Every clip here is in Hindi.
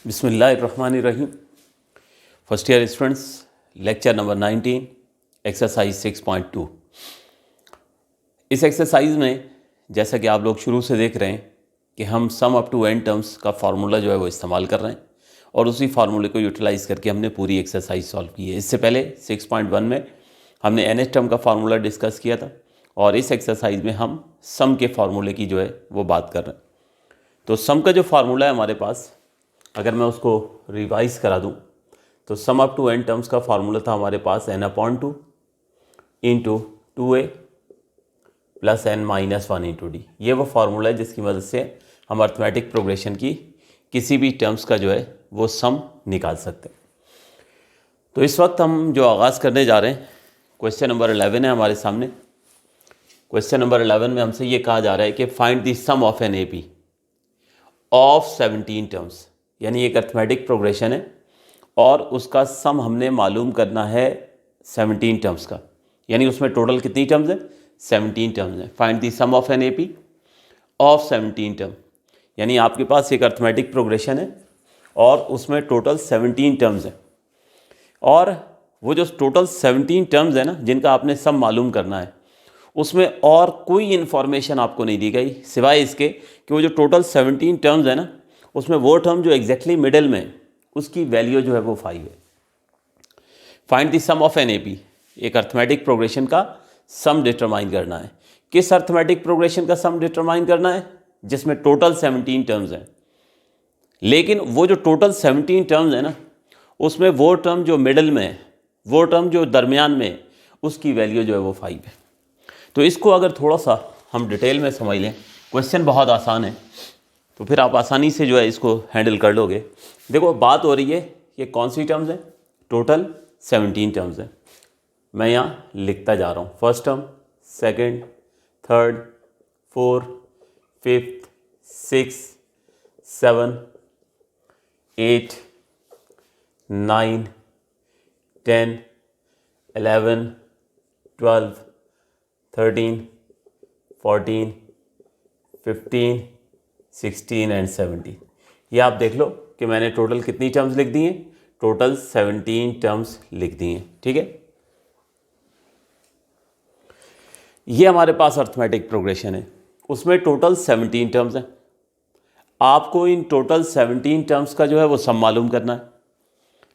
बिस्मिल्लाहिर्रहमानिर्रहीम। First year students, lecture number 19, exercise 6.2। इस एक्सरसाइज में जैसा कि आप लोग शुरू से देख रहे हैं कि हम sum up to N terms का फार्मूला जो है वो इस्तेमाल कर रहे हैं और उसी फार्मूले को यूटिलाइज़ करके हमने पूरी एक्सरसाइज सॉल्व की है। इससे पहले 6.1 में हमने एन एच टर्म का फार्मूला डिस्कस किया था और इस एक्सरसाइज में हम सम के फार्मूले की जो है वो बात कर रहे हैं। तो सम का जो फार्मूला है हमारे पास, अगर मैं उसको रिवाइज करा दूं तो sum up to N terms का फार्मूला था हमारे पास n/2 into 2a plus n-1 into D. ये वो फार्मूला है जिसकी मदद से हम अर्थमेटिक प्रोग्रेशन की किसी भी टर्म्स का जो है वो सम निकाल सकते हैं। तो इस वक्त हम जो आगाज़ करने जा रहे हैं, क्वेश्चन नंबर 11 है हमारे सामने। क्वेश्चन नंबर 11 में हमसे ये कहा जा रहा है कि find the sum of an AP of 17 terms, यानी एक अर्थमेटिक प्रोग्रेशन है और उसका सम हमने मालूम करना है 17 टर्म्स का, यानी उसमें टोटल कितनी टर्म्स है? 17 टर्म्स हैं। Find the sum of an AP of 17 term, यानी आपके पास एक अर्थमेटिक प्रोग्रेशन है और उसमें टोटल 17 टर्म्स हैं और वो जो टोटल 17 टर्म्स है ना जिनका आपने सम मालूम करना है, उसमें और कोई इन्फॉर्मेशन आपको नहीं दी गई सिवाय इसके कि वो जो टोटल 17 टर्म्स है ना, उसमें वो टर्म जो एग्जैक्टली मिडिल में उसकी वैल्यू जो है वो 5 है। Find the sum of an AP, एक अर्थमेटिक प्रोग्रेशन का सम डिटरमाइन करना है। किस अर्थमेटिक प्रोग्रेशन का सम डिटरमाइन करना है? जिसमें टोटल 17 टर्म्स हैं, लेकिन वो जो टोटल 17 टर्म्स है ना, उसमें वो टर्म जो मिडिल में है, वो टर्म जो दरमियान में, उसकी वैल्यू जो है वो 5 है। तो इसको अगर थोड़ा सा हम डिटेल में समझ लें, क्वेश्चन बहुत आसान है तो फिर आप आसानी से जो है इसको हैंडल कर लोगे। देखो, बात हो रही है ये कौन सी टर्म्स हैं? टोटल 17 टर्म्स हैं। मैं यहाँ लिखता जा रहा हूँ, first term, second, third, fourth, fifth, 6, 7, 8, 9, 10, 11, 12, 13, 14, 15, 16 and 17। ये आप देख लो कि मैंने टोटल कितनी टर्म्स लिख दी हैं? टोटल 17 टर्म्स लिख दी हैं। ठीक है, ये हमारे पास अर्थमेटिक प्रोग्रेशन है, उसमें टोटल 17 टर्म्स हैं। आपको इन टोटल 17 टर्म्स का जो है वो सम मालूम करना है,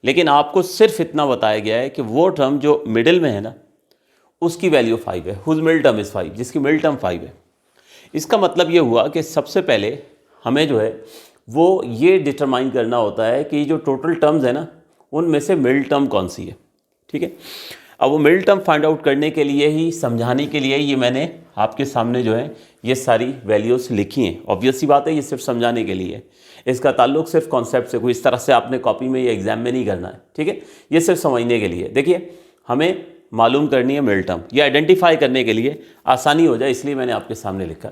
लेकिन आपको सिर्फ इतना बताया गया है कि वो टर्म जो मिडिल में है ना, उसकी वैल्यू 5 है। हुज मिडिल टर्म इज़ 5, जिसकी मिडिल टर्म 5 है। इसका मतलब ये हुआ कि सबसे पहले हमें जो है वो ये डिटरमाइन करना होता है कि जो टोटल टर्म्स है ना, उनमें से मिडिल टर्म कौन सी है। ठीक है, अब वो मिडिल टर्म फाइंड आउट करने के लिए ही, समझाने के लिए ये मैंने आपके सामने जो है ये सारी वैल्यूज़ लिखी हैं। ऑब्वियस सी बात है, ये सिर्फ समझाने के लिए है, इसका ताल्लुक सिर्फ कॉन्सेप्ट से, कोई इस तरह से आपने कॉपी में या एग्जाम में नहीं करना है। ठीक है, ये सिर्फ समझने के लिए। देखिए, हमें मालूम करनी है मिडिल टर्म, ये आइडेंटिफाई करने के लिए आसानी हो जाए इसलिए मैंने आपके सामने लिखा।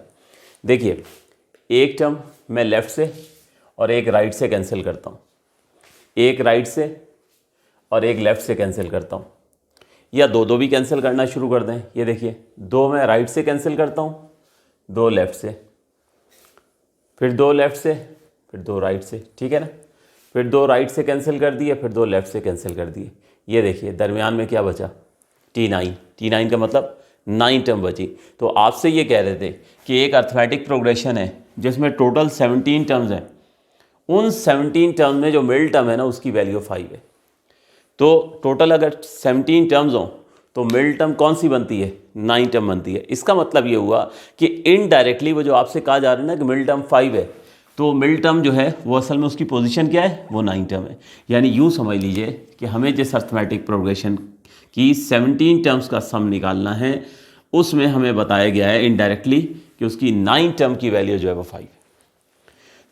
देखिए, एक टर्म मैं लेफ़्ट से और एक राइट से कैंसिल करता हूँ, एक राइट से और एक लेफ़्ट से कैंसिल करता हूँ, या दो भी कैंसिल करना शुरू कर दें। ये देखिए, 2 मैं राइट से कैंसिल करता हूँ, 2 लेफ़्ट से, फिर 2 लेफ़्ट से, फिर 2 राइट से। ठीक है ना, फिर 2 राइट से कैंसिल कर दिए, फिर 2 लेफ़्ट से कैंसिल कर दिए। ये देखिए, दरमियान में क्या बचा? T9 का मतलब 9 टर्म बची। तो आपसे ये कह रहे थे कि एक अर्थमेटिक प्रोग्रेशन है जिसमें टोटल 17 टर्म्स हैं, उन 17 टर्म में जो मिडिल टर्म है ना, उसकी वैल्यू 5 है। तो टोटल अगर 17 टर्म्स हों तो मिडिल टर्म कौन सी बनती है? 9 टर्म बनती है। इसका मतलब ये हुआ कि इनडायरेक्टली वो जो आपसे कहा जा रहा है ना कि मिडिल टर्म 5 है, तो मिडिल टर्म जो है वो असल में उसकी पोजीशन क्या है? वो 9 टर्म है। यानी यूँ समझ लीजिए कि हमें जिस अर्थमेटिक प्रोग्रेशन की 17 टर्म्स का सम निकालना है, उसमें हमें बताया गया है इनडायरेक्टली कि उसकी 9 टर्म की वैल्यू जो है वो 5 है।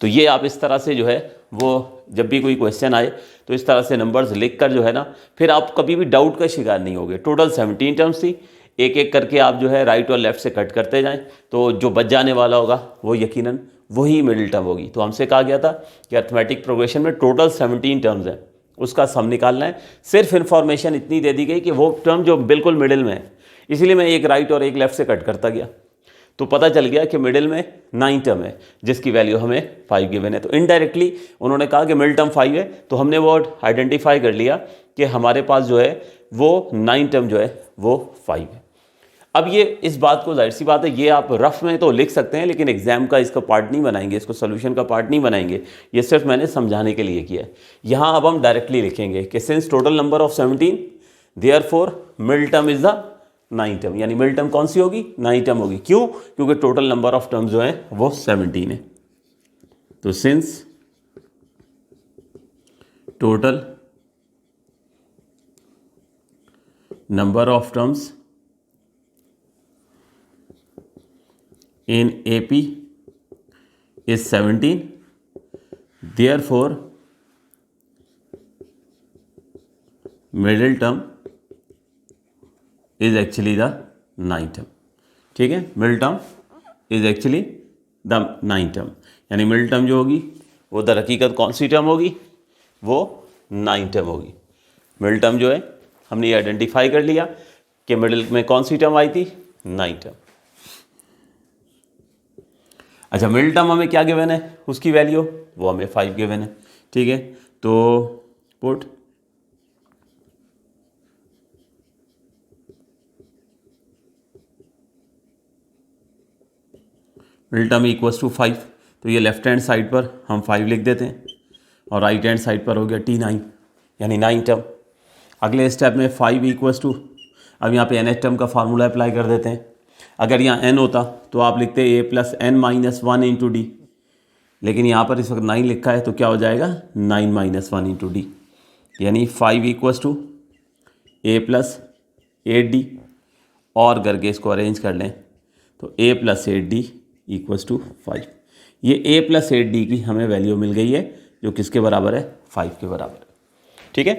तो ये आप इस तरह से जो है वो जब भी कोई क्वेश्चन आए तो इस तरह से नंबर्स लिख कर जो है ना, फिर आप कभी भी डाउट का शिकार नहीं होगे। टोटल 17 टर्म्स थी, एक एक करके आप जो है राइट और लेफ़्ट से कट करते जाएं, तो जो बच जाने वाला होगा वो यकीनन वही मिडिल टर्म होगी। तो हमसे कहा गया था कि अर्थमेटिक प्रोग्रेशन में टोटल 17 टर्म्स हैं, उसका सम निकालना है। सिर्फ इन्फॉर्मेशन इतनी दे दी गई कि वो टर्म जो बिल्कुल मिडिल में है, इसीलिए मैं एक राइट और एक लेफ़्ट से कट करता गया। तो पता चल गया कि मिडिल में 9 टर्म है जिसकी वैल्यू हमें 5 गिवन है। तो इनडायरेक्टली उन्होंने कहा कि मिडिल टर्म 5 है, तो हमने वो आइडेंटिफाई कर लिया कि हमारे पास जो है वो 9 टर्म जो है वो 5 है। अब ये इस बात को, जाहिर सी बात है, ये आप रफ में तो लिख सकते हैं लेकिन एग्जाम का इसका पार्ट नहीं बनाएंगे, इसको सोल्यूशन का पार्ट नहीं बनाएंगे, ये सिर्फ मैंने समझाने के लिए किया है। यहाँ अब हम डायरेक्टली लिखेंगे कि since total number of 17 therefore middle term is the 9 term, यानी मिडिल टर्म कौन सी होगी? 9 टर्म होगी। क्यों? क्योंकि टोटल नंबर ऑफ टर्म जो है वो 17 है। तो since total number of terms in AP is 17, therefore middle term is actually the 9 term। ठीक है, middle term is actually the 9 term, यानी मिडिल टर्म जो होगी वो दर हकीकत कौन सी टर्म होगी? वो 9 टर्म होगी। मिडिल टर्म जो है हमने ये आइडेंटिफाई कर लिया कि मिडिल में कौन सी टर्म आई थी? 9 टर्म। अच्छा, मिडिल टर्म हमें क्या गिवन है? उसकी वैल्यू वो हमें 5 गिवन है। ठीक है, तो put middle term equals to 5, तो ये लेफ्ट हैंड साइड पर हम 5 लिख देते हैं और राइट हैंड साइड पर हो गया T9, यानी 9 टर्म। अगले स्टेप में 5 इक्वल्स टू, अब यहाँ पे NH टर्म का फार्मूला अप्लाई कर देते हैं। अगर यहाँ n होता तो आप लिखते a plus n minus 1 into D, लेकिन यहाँ पर इस वक्त 9 लिखा है तो क्या हो जाएगा? 9 माइनस 1 इंटू डी, यानी 5 equals to a plus 8d, और करके इसको अरेंज कर लें तो a plus 8d equals to 5। ये a प्लस 8d की हमें वैल्यू मिल गई है जो किसके बराबर है? 5 के बराबर है। ठीक है,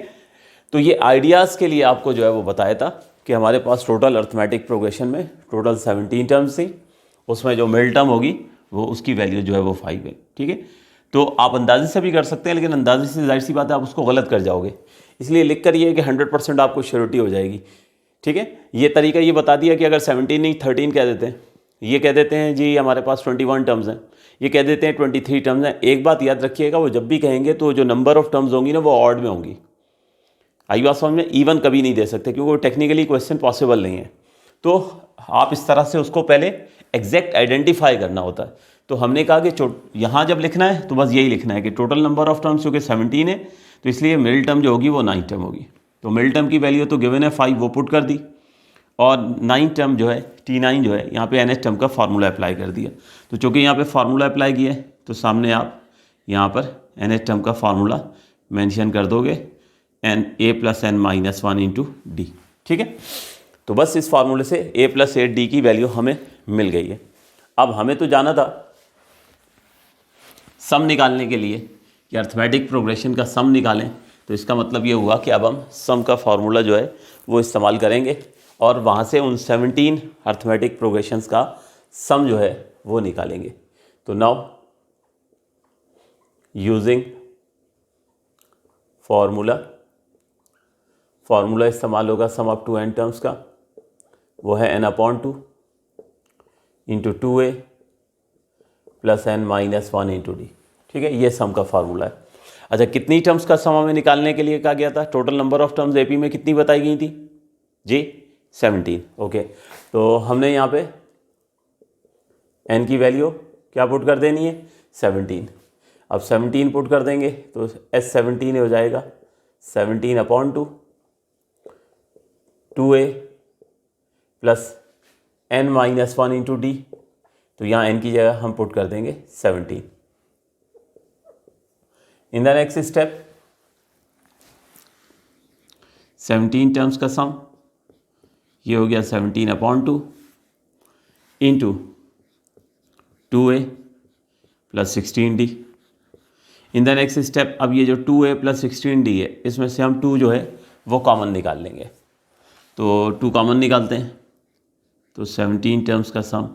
तो ये आइडियाज़ के लिए आपको जो है वो बताया था कि हमारे पास टोटल अर्थमेटिक प्रोग्रेशन में टोटल 17 टर्म्स थी, उसमें जो मिडिल टर्म होगी वो उसकी वैल्यू जो है वो 5 है। ठीक है, तो आप अंदाजे से भी कर सकते हैं, लेकिन अंदाजे से जाहिर सी बात है आप उसको गलत कर जाओगे, इसलिए लिख कर ये कि 100% आपको श्योरिटी हो जाएगी। ठीक है, ये तरीका ये बता दिया कि अगर 17 नहीं 13 कह देते हैं, ये कह देते हैं जी हमारे पास 21 टर्म्स हैं, ये कह देते हैं 23 टर्म्स हैं। एक बात याद रखिएगा, वो जब भी कहेंगे तो जो नंबर ऑफ टर्म्स होंगी ना वो ऑड में होंगी। आई बात समझ में? इवन कभी नहीं दे सकते क्योंकि वो टेक्निकली क्वेश्चन पॉसिबल नहीं है। तो आप इस तरह से उसको पहले एग्जैक्ट आइडेंटिफाई करना होता है। तो हमने कहा कि यहाँ जब लिखना है तो बस यही लिखना है कि टोटल नंबर ऑफ टर्म्स क्योंकि 17 है तो इसलिए मिडिल टर्म जो होगी वो 9 टर्म होगी। तो मिडिल टर्म की वैल्यू तो गिवन है 5, वो पुट कर दी, और 9 टर्म जो है T9 जो है यहाँ पे NH टर्म का फार्मूला अप्लाई कर दिया। तो चूँकि यहाँ पे फार्मूला अप्लाई किया है तो सामने आप यहाँ पर NH टर्म का फार्मूला मेंशन कर दोगे, a plus n minus 1 into D. ठीक है, तो बस इस फार्मूले से a प्लस 8d की वैल्यू हमें मिल गई है। अब हमें तो जाना था सम निकालने के लिए कि अर्थमेटिक प्रोग्रेशन का सम निकालें, तो इसका मतलब ये हुआ कि अब हम सम का फार्मूला जो है वो इस्तेमाल करेंगे और वहाँ से उन 17 अर्थमेटिक प्रोग्रेशंस का सम जो है वो निकालेंगे। तो नाउ यूजिंग फार्मूला इस्तेमाल होगा sum up to n terms का, वो है n/2 into 2a plus n minus 1 into D. ठीक है, ये सम का फार्मूला है। अच्छा, कितनी टर्म्स का सम हमें निकालने के लिए कहा गया था? Total number of terms AP में कितनी बताई गई थी जी? 17। ओके, तो हमने यहाँ पे n की वैल्यू क्या पुट कर देनी है? 17। अब 17 पुट कर देंगे तो S17 हो जाएगा 17/2 2a plus n minus 1 into D. तो यहाँ n की जगह हम पुट कर देंगे 17। In the next step 17 terms का सम, ये हो गया 17/2 into 2a plus 16d। In the next step अब ये जो 2a प्लस 16d है इसमें से हम 2 जो है वो कॉमन निकाल लेंगे। तो 2 कॉमन निकालते हैं तो 17 टर्म्स का सम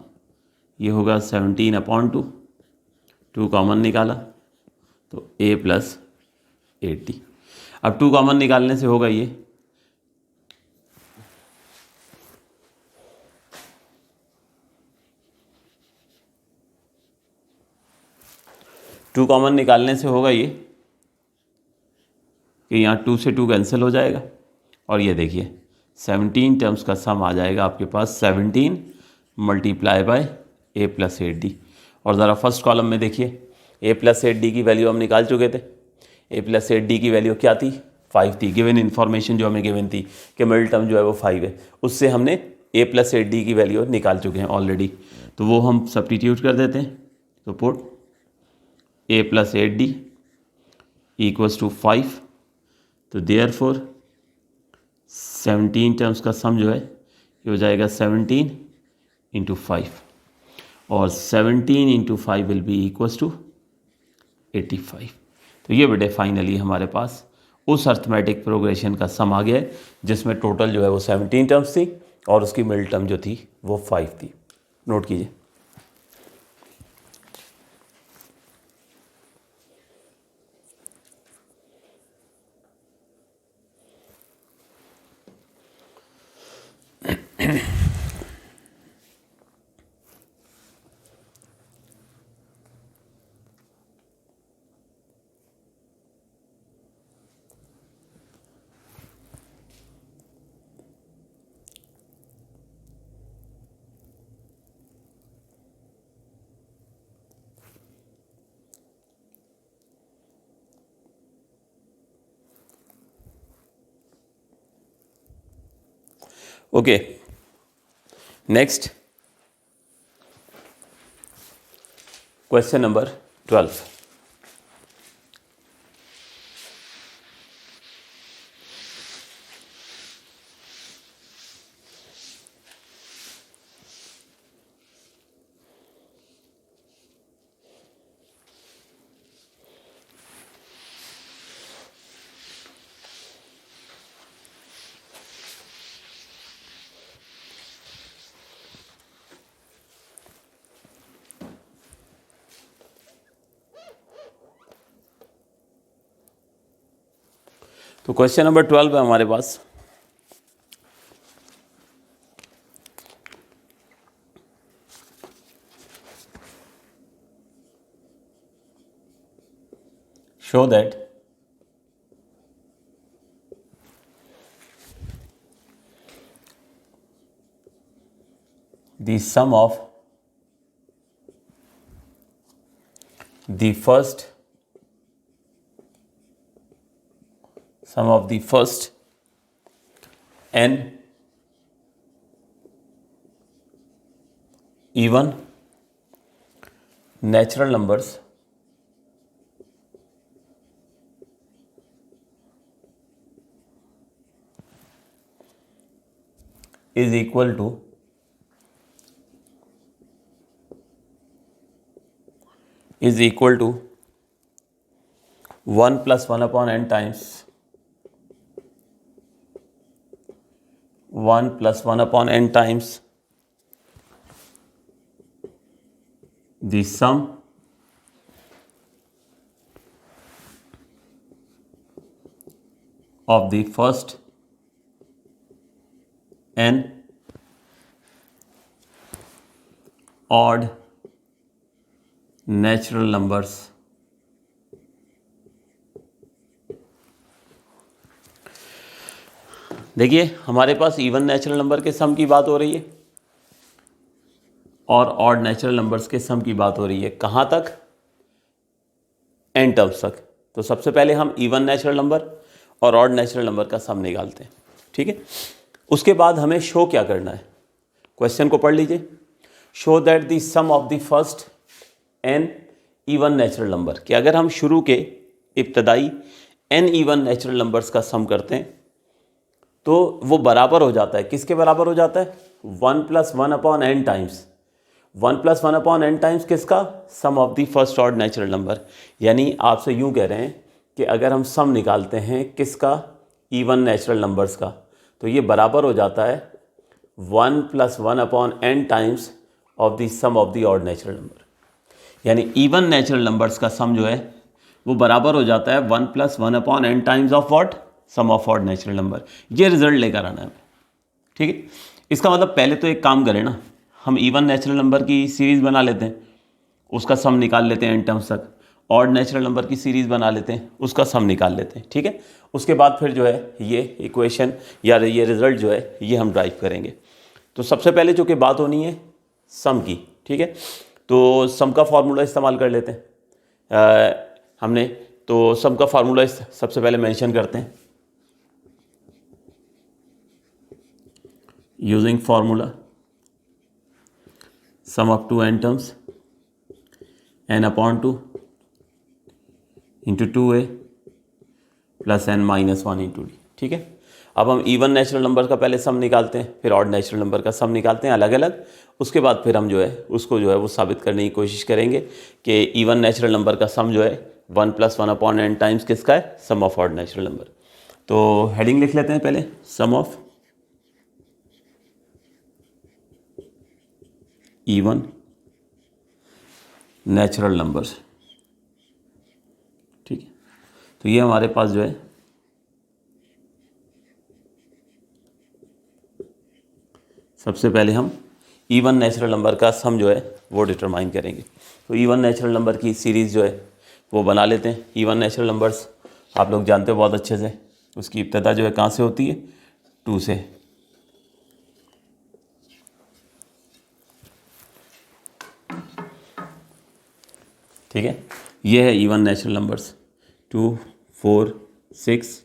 ये होगा 17/2, 2 कॉमन निकाला तो a प्लस 8d। अब 2 कॉमन निकालने से होगा ये 2 कॉमन निकालने से होगा ये कि यहाँ 2 से 2 कैंसिल हो जाएगा और ये देखिए 17 टर्म्स का सम आ जाएगा आपके पास 17 multiply by A plus 8d। और ज़रा फर्स्ट कॉलम में देखिए ए प्लस 8d की वैल्यू हम निकाल चुके थे। ए प्लस 8d की वैल्यू क्या थी? 5 थी। गिवन इन्फॉर्मेशन जो हमें गिवन थी कि मिडिल टर्म जो है वो 5 है, उससे हमने ए प्लस 8d की वैल्यू निकाल चुके हैं ऑलरेडी। तो वो हम सब्स्टिट्यूट कर देते हैं। तो put A plus 8d equals to 5। तो देयरफॉर 17 टर्म्स का सम जो है ये हो जाएगा 17 इंटू 5 और 17 into 5 will be equals to 85। तो ये बेटे फाइनली हमारे पास उस अर्थमेटिक प्रोग्रेशन का सम आ गया है जिसमें टोटल जो है वो 17 टर्म्स थी और उसकी मिडिल टर्म जो थी वो 5 थी। नोट कीजिए। Okay, next question number 12। तो क्वेश्चन नंबर 12 है हमारे पास। Show that the sum of the first n even natural numbers is equal to 1 plus 1 upon n times 1 plus 1 upon n times the sum of the first n odd natural numbers देखिए हमारे पास इवन नेचुरल नंबर के सम की बात हो रही है और ऑड नेचुरल नंबर्स के सम की बात हो रही है। कहाँ तक? एन टर्म्स तक। तो सबसे पहले हम इवन नेचुरल नंबर और ऑड नेचुरल नंबर का सम निकालते हैं, ठीक है। उसके बाद हमें शो क्या करना है, क्वेश्चन को पढ़ लीजिए। Show that the sum of the first N even natural number, कि अगर हम शुरू के इब्तदाई एन इवन नेचुरल नंबर्स का सम करते हैं तो वो बराबर हो जाता है, किसके बराबर हो जाता है? 1 plus 1 upon n times 1 plus 1 upon n times किसका? Sum of the first odd natural number. यानी आपसे यूँ कह रहे हैं कि अगर हम सम निकालते हैं किसका? इवन नेचुरल नंबर्स का, तो ये बराबर हो जाता है 1 plus 1 upon n times of the sum of the odd natural number. यानी इवन नेचुरल नंबर्स का सम जो है वो बराबर हो जाता है 1 plus 1 upon n times of what? Sum of odd natural number. ये रिजल्ट लेकर आना है, ठीक है। इसका मतलब पहले तो एक काम करें ना, हम इवन नेचुरल नंबर की सीरीज़ बना लेते हैं, उसका सम निकाल लेते हैं एन टर्म्स तक, ऑड नेचुरल नंबर की सीरीज़ बना लेते हैं, उसका सम निकाल लेते हैं। ठीक है, उसके बाद फिर जो है ये इक्वेशन या ये रिजल्ट जो है ये हम ड्राइव करेंगे। तो सबसे पहले जो कि बात होनी है सम की। ठीक है, तो सम का फार्मूला इस्तेमाल कर लेते हैं। हमने तो सम का फार्मूला सबसे पहले मेंशन करते हैं। Using formula sum up to n terms n upon 2 into 2a plus n minus 1 into D. ठीक है, अब हम इवन नेचुरल नंबर का पहले सम निकालते हैं, फिर ऑड नेचुरल नंबर का सम निकालते हैं अलग अलग। उसके बाद फिर हम जो है उसको जो है वो साबित करने की कोशिश करेंगे कि इवन नेचुरल नंबर का सम जो है 1 + 1 अपॉन n टाइम्स किसका है, सम ऑफ ऑड नेचुरल नंबर। तो हेडिंग लिख लेते हैं पहले, सम ऑफ इवन नेचुरल नंबर्स। ठीक है, तो ये हमारे पास जो है सबसे पहले हम इवन नेचुरल नंबर का सम जो है वो डिटरमाइन करेंगे। तो इवन नेचुरल नंबर की सीरीज़ जो है वो बना लेते हैं। इवन नेचुरल नंबर्स आप लोग जानते हो बहुत अच्छे से, उसकी इब्तदा जो है कहाँ से होती है, 2 से। ठीक है, ये है इवन नेचुरल नंबर्स 2, 4, 6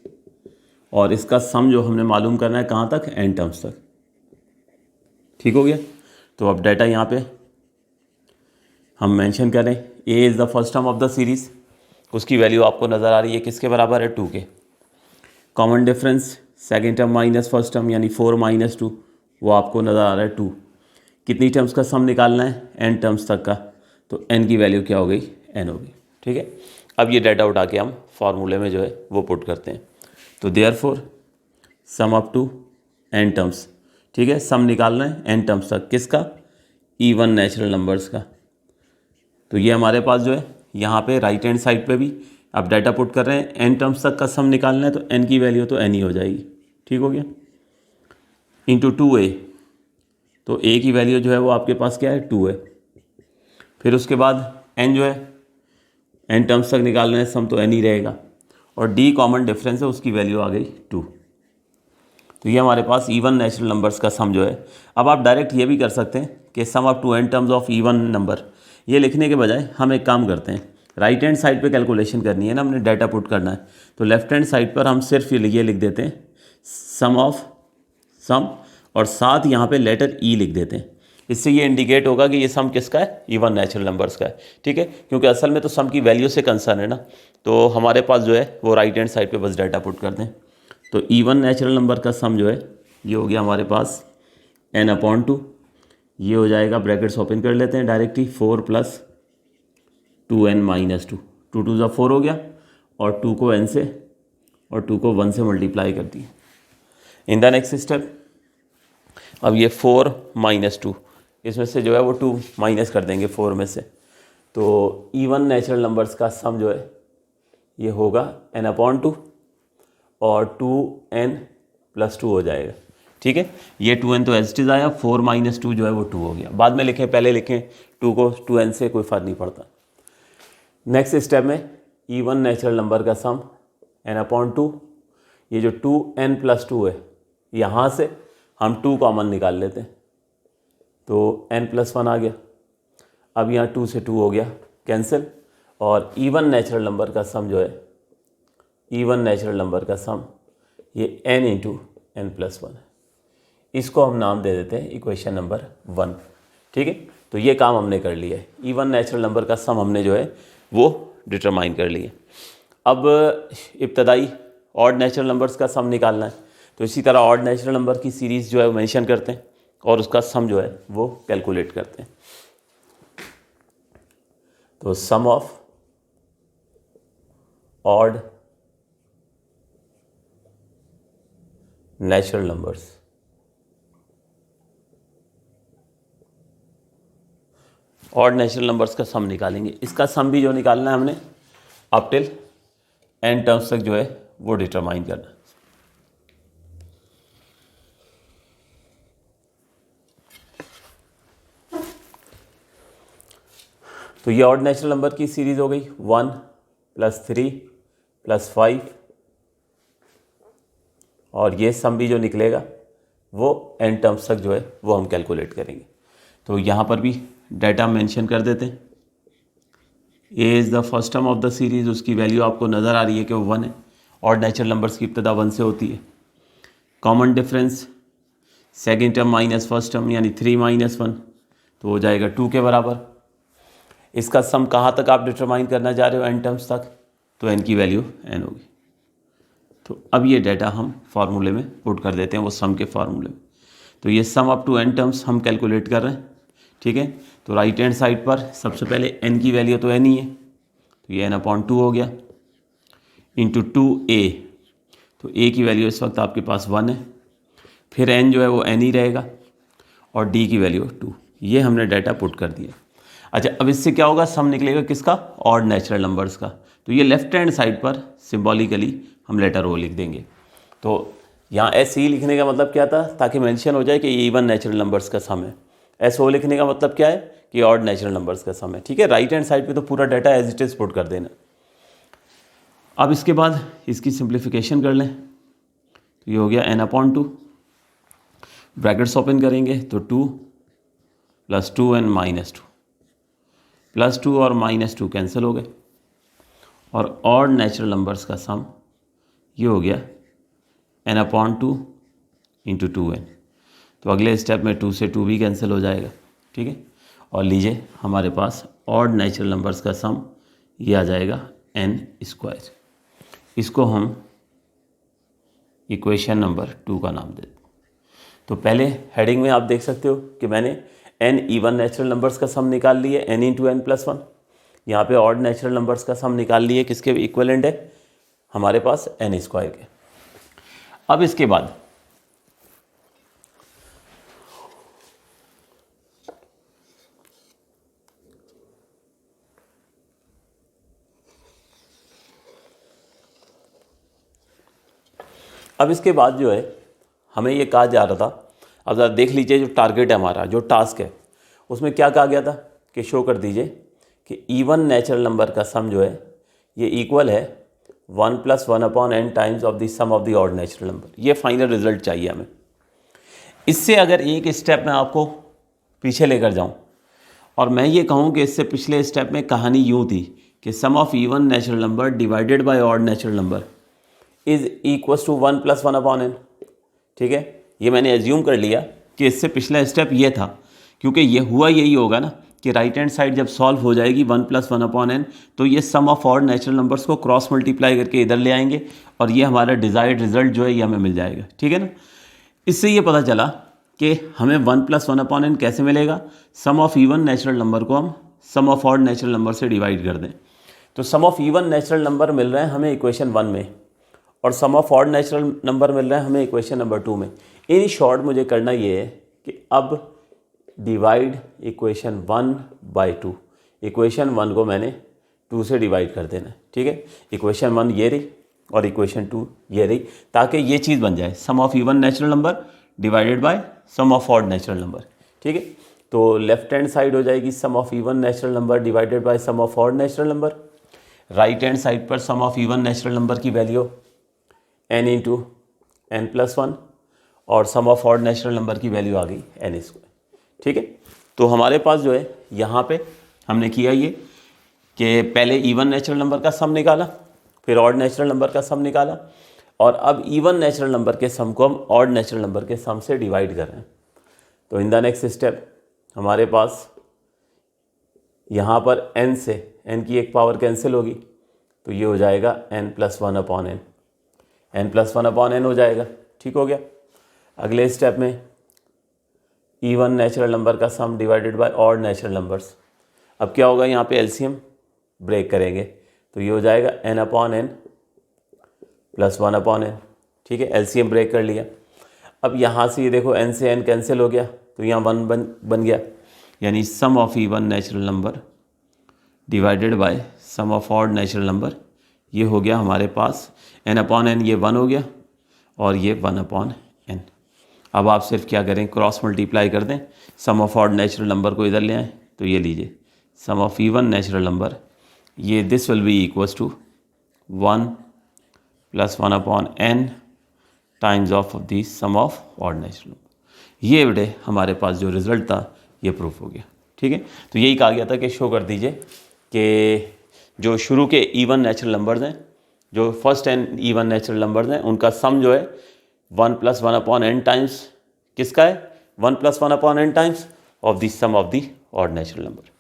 और इसका सम जो हमने मालूम करना है कहाँ तक, n टर्म्स तक। ठीक हो गया, तो अब डाटा यहाँ पे हम मेंशन करें, a is the first term of the series, उसकी वैल्यू आपको नज़र आ रही है किसके बराबर है, 2 के। Common difference second term minus first term यानी 4 - 2, वो आपको नज़र आ रहा है 2। कितनी टर्म्स का सम निकालना है, n टर्म्स तक का, तो n की वैल्यू क्या हो गई, n हो गई। ठीक है, अब ये डाटा उठा के हम फार्मूले में जो है वो पुट करते हैं। तो therefore sum up to n terms. ठीक है, सम निकालना है n टर्म्स तक किसका, इवन नेचुरल नंबर्स का। तो ये हमारे पास जो है यहाँ पे राइट हैंड साइड पे भी अब डाटा पुट कर रहे हैं, n टर्म्स तक का सम निकालना है, तो n की वैल्यू तो n ही हो जाएगी। ठीक हो गया, इंटू 2a, तो a की वैल्यू जो है वो आपके पास क्या है, 2 है। फिर उसके बाद n जो है n टर्म्स तक निकालना है सम, तो n ही रहेगा, और d कॉमन डिफरेंस है, उसकी वैल्यू आ गई 2। तो ये हमारे पास इवन नेचुरल नंबर्स का सम जो है। अब आप डायरेक्ट ये भी कर सकते हैं कि sum up to n terms of even number, ये लिखने के बजाय हम एक काम करते हैं, राइट हैंड साइड पे कैलकुलेशन करनी है ना, हमने डाटा पुट करना है, तो लेफ्ट हैंड साइड पर हम सिर्फ ये लिख देते हैं सम ऑफ सम, और साथ यहाँ पे लेटर ई लिख देते हैं। इससे ये इंडिकेट होगा कि ये सम किसका है, इवन नेचुरल नंबर्स का है। ठीक है, क्योंकि असल में तो सम की वैल्यू से कंसर्न है ना, तो हमारे पास जो है वो राइट हैंड साइड पे बस डाटा पुट कर दें। तो इवन नेचुरल नंबर का सम जो है ये हो गया हमारे पास n/2, ये हो जाएगा, ब्रैकेट्स ओपन कर लेते हैं डायरेक्टली, 4 + 2n - 2, 2 2 4 हो गया, और 2 को n से और 2 को 1 से मल्टीप्लाई कर दिए। इन द नेक्स्ट स्टेप अब ये 4 - 2, इसमें से जो है वो 2 माइनस कर देंगे 4 में से, तो इवन नेचुरल नंबर्स का सम जो है ये होगा n/2 और 2n + 2 हो जाएगा। ठीक है, ये 2n तो एज इट इज़ आया, 4 - 2 जो है वो 2 हो गया। बाद में लिखें, पहले लिखें 2 को 2n से, कोई फ़र्क नहीं पड़ता। नेक्स्ट स्टेप में इवन नेचुरल नंबर का सम n/2, ये जो 2n + 2 है, यहाँ से हम 2 कॉमन निकाल लेते हैं, तो n + 1 आ गया। अब यहाँ 2 से 2 हो गया कैंसिल, और इवन नेचुरल नंबर का सम जो है, इवन नेचुरल नंबर का सम ये n × n + 1 है। इसको हम नाम दे देते हैं इक्वेशन नंबर 1। ठीक है, तो ये काम हमने कर लिया है, इवन नेचुरल नंबर का सम हमने जो है वो डिटरमाइन कर लिया। अब इब्तदाई ऑड नेचुरल नंबर्स का सम निकालना है, तो इसी तरह ऑड नेचुरल नंबर की सीरीज़ जो है वो मेंशन करते हैं और उसका सम जो है वो कैलकुलेट करते हैं। तो sum of odd natural numbers, odd natural numbers का सम निकालेंगे। इसका सम भी जो निकालना है हमने अप टिल n टर्म्स तक जो है वो डिटरमाइन करना है। तो ये ऑड नेचुरल नंबर की सीरीज हो गई 1 + 3 + 5, और ये सम भी जो निकलेगा वो n टर्म्स तक जो है वो हम कैलकुलेट करेंगे। तो यहाँ पर भी डाटा मेंशन कर देते हैं। A is the first term of the series, उसकी वैल्यू आपको नज़र आ रही है कि वो 1 है। ऑड नेचुरल नंबर्स की इब्तदा 1 से होती है। Common difference second term minus first term यानी 3 - 1 तो हो जाएगा 2 के बराबर। इसका सम कहाँ तक आप डिटरमाइन करना चाह रहे हो, n टर्म्स तक, तो n की वैल्यू n होगी। तो अब ये डाटा हम फार्मूले में पुट कर देते हैं, वो सम के फार्मूले में। तो ये sum up to n terms हम कैलकुलेट कर रहे हैं, ठीक है। तो राइट हैंड साइड पर सबसे पहले n की वैल्यू तो n ही है, तो ये n/2 हो गया इंटू 2a। तो a की वैल्यू इस वक्त आपके पास 1 है, फिर n जो है वो n ही रहेगा, और d की वैल्यू 2। ये हमने डाटा पुट कर दिया। अच्छा, अब इससे क्या होगा, सम निकलेगा किसका, ऑड नेचुरल नंबर्स का। तो ये लेफ्ट हैंड साइड पर सिंबॉलिकली हम लेटर ओ लिख देंगे। तो यहाँ एस ई लिखने का मतलब क्या था, ताकि मेंशन हो जाए कि ये इवन नेचुरल नंबर्स का सम है। एस ओ लिखने का मतलब क्या है कि ऑड नेचुरल नंबर्स का सम है, ठीक है। राइट हैंड साइड पे तो पूरा data as it is put कर देना। अब इसके बाद इसकी सिंप्लीफिकेशन कर लें, तो ये हो गया n/2, ब्रैकेट्स ओपन करेंगे तो 2 + 2n - 2, +2 और -2 कैंसिल हो गए, और ऑड नेचुरल नंबर्स का सम ये हो गया n/2 इंटू 2n। तो अगले स्टेप में 2 से 2 भी कैंसिल हो जाएगा, ठीक है। और लीजिए हमारे पास ऑड नेचुरल नंबर्स का सम ये आ जाएगा n²। इसको हम इक्वेशन नंबर 2 का नाम देते हैं। तो पहले हेडिंग में आप देख सकते हो कि मैंने n इवन नेचुरल नंबर्स का सम निकाल लिए, n × n + 1। यहाँ पे ऑड नेचुरल नंबर्स का सम निकाल लिए, किसके इक्विवेलेंट है हमारे पास n² के। अब इसके बाद जो है हमें ये कहा जा रहा था, अब ज़रा देख लीजिए जो टारगेट है हमारा, जो टास्क है, उसमें क्या कहा गया था कि शो कर दीजिए कि इवन नेचुरल नंबर का सम जो है ये इक्वल है 1 + 1/n times of the sum of the odd natural number. ये फाइनल रिजल्ट चाहिए हमें। इससे अगर एक स्टेप में आपको पीछे लेकर जाऊं और मैं ये कहूं कि इससे पिछले स्टेप में कहानी यूँ थी कि sum of even natural number divided by odd natural number is equal to 1 + 1/n, ठीक है। ये मैंने एज्यूम कर लिया कि इससे पिछला स्टेप ये था, क्योंकि ये हुआ यही होगा ना कि राइट हैंड साइड जब सॉल्व हो जाएगी 1 + 1/n, तो ये सम ऑफ ऑड नेचुरल नंबर्स को क्रॉस मल्टीप्लाई करके इधर ले आएंगे, और ये हमारा डिज़ायर्ड रिजल्ट जो है ये हमें मिल जाएगा, ठीक है ना। इससे ये पता चला कि हमें 1 + 1/n कैसे मिलेगा, सम ऑफ इवन नेचुरल नंबर को हम सम ऑफ ऑड नेचुरल नंबर से डिवाइड कर दें। तो sum of even natural number मिल रहे हैं हमें इक्वेशन 1 में, और sum of odd natural number मिल रहे हैं हमें इक्वेशन नंबर 2 में। इन शॉर्ट मुझे करना ये है कि अब डिवाइड इक्वेशन 1/2, इक्वेशन 1 को मैंने 2 से डिवाइड कर देना है, ठीक है। इक्वेशन 1 ये रही और इक्वेशन 2 ये रही, ताकि ये चीज़ बन जाए sum of even natural number divided by sum of odd natural number, ठीक है। तो लेफ्ट हैंड साइड हो जाएगी sum of even natural number divided by sum of odd natural number. Right hand side पर sum of even natural number की वैल्यू n × n + 1, और sum of odd natural number की वैल्यू आ गई n², ठीक है। तो हमारे पास जो है यहाँ पे हमने किया ये कि पहले इवन नेचुरल नंबर का सम निकाला, फिर ऑड नेचुरल नंबर का सम निकाला, और अब इवन नेचुरल नंबर के सम को हम ऑड नेचुरल नंबर के सम से डिवाइड कर रहे हैं। तो इन द नेक्स्ट स्टेप हमारे पास यहाँ पर n से n की एक पावर कैंसिल होगी, तो ये हो जाएगा n + 1/n, n + 1/n हो जाएगा, ठीक हो गया। अगले स्टेप में इवन नेचुरल नंबर का सम divided by odd natural numbers. अब क्या होगा, यहाँ पे एलसीएम ब्रेक करेंगे, तो ये हो जाएगा n/n + 1/n, ठीक है। एलसीएम ब्रेक कर लिया। अब यहाँ से ये देखो n से n कैंसिल हो गया, तो यहाँ 1 बन गया, यानी sum of even natural number divided by sum of odd natural number, ये हो गया हमारे पास n/n, ये 1 हो गया, और ये 1/n। अब आप सिर्फ क्या करें, क्रॉस मल्टीप्लाई कर दें, sum of odd natural number को इधर ले आएँ, तो ये लीजिए sum of even natural number, ये this will be equals to 1 + 1/n times of the sum of odd natural number. ये बेटे हमारे पास जो रिज़ल्ट था ये प्रूफ हो गया। ठीक है, तो यही कहा गया था कि शो कर दीजिए कि जो शुरू के इवन नेचुरल नंबर्स हैं, जो first N even natural numbers हैं, उनका सम जो है 1 + 1/n टाइम्स किसका है, 1 + 1/n times of the sum of the odd natural number.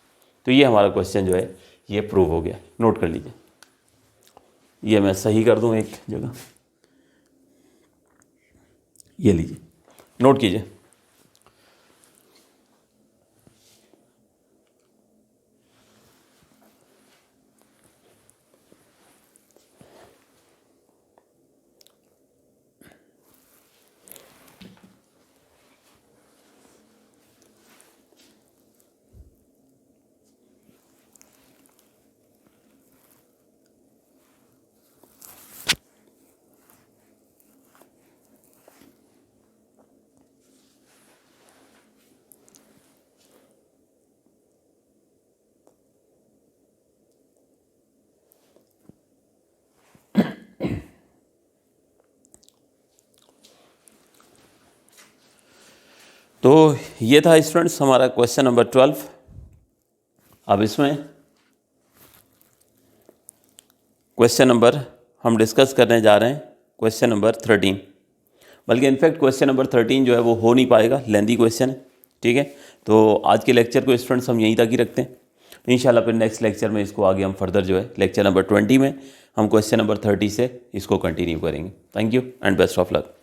तो ये हमारा क्वेश्चन जो है ये प्रूव हो गया। नोट कर लीजिए, ये मैं सही कर दूं एक जगह, ये लीजिए नोट कीजिए। तो ये था स्टूडेंट्स हमारा क्वेश्चन नंबर 12। अब इसमें क्वेश्चन नंबर हम डिस्कस करने जा रहे हैं क्वेश्चन नंबर 13, बल्कि इनफैक्ट क्वेश्चन नंबर 13 जो है वो हो नहीं पाएगा, लेंदी क्वेश्चन है। ठीक है, तो आज के लेक्चर को स्टूडेंट्स हम यहीं तक ही रखते हैं। इंशाल्लाह फिर नेक्स्ट लेक्चर में इसको आगे हम फर्दर जो है लेक्चर नंबर 20 में हम क्वेश्चन नंबर 30 से इसको कंटिन्यू करेंगे। Thank you and best of luck.